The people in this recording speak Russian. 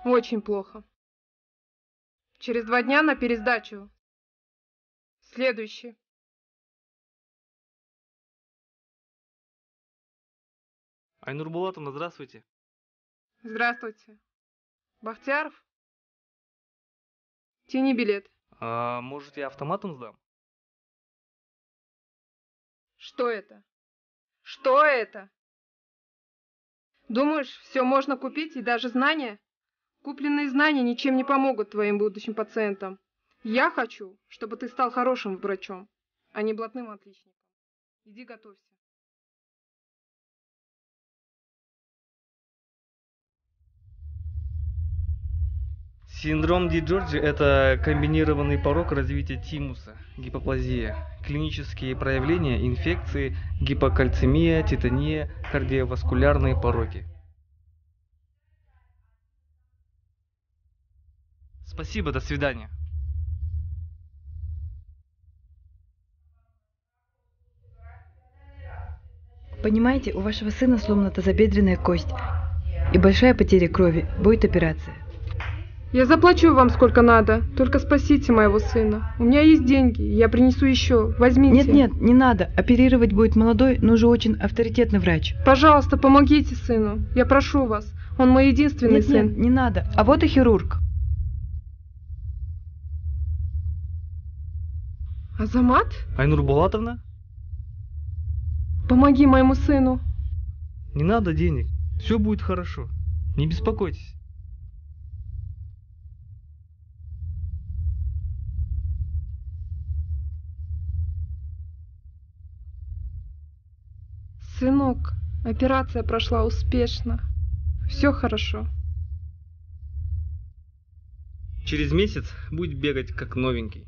Очень плохо. Через 2 дня на пересдачу. Следующий. Айнур Булатовна, здравствуйте. Здравствуйте. Бахтияров? Тяни билет. А может, я автоматом сдам? Что это? Что это? Думаешь, все можно купить и даже знания? Купленные знания ничем не помогут твоим будущим пациентам. Я хочу, чтобы ты стал хорошим врачом, а не блатным отличником. Иди готовься. Синдром Ди-Джорджи – это комбинированный порог развития тимуса, гипоплазия, клинические проявления инфекции, гипокальцемия, титания, кардиоваскулярные пороки. Спасибо, до свидания. Понимаете, у вашего сына сломана тазобедренная кость и большая потеря крови. Будет операция. Я заплачу вам сколько надо, только спасите моего сына. У меня есть деньги, я принесу еще. Возьмите. Нет, не надо. Оперировать будет молодой, но уже очень авторитетный врач. Пожалуйста, помогите сыну. Я прошу вас. Он мой единственный сын. Нет, не надо. А вот и хирург. Азамат? Айнур Булатовна? Помоги моему сыну. Не надо денег, все будет хорошо, не беспокойтесь. Сынок, операция прошла успешно. Все хорошо. Через месяц будет бегать как новенький.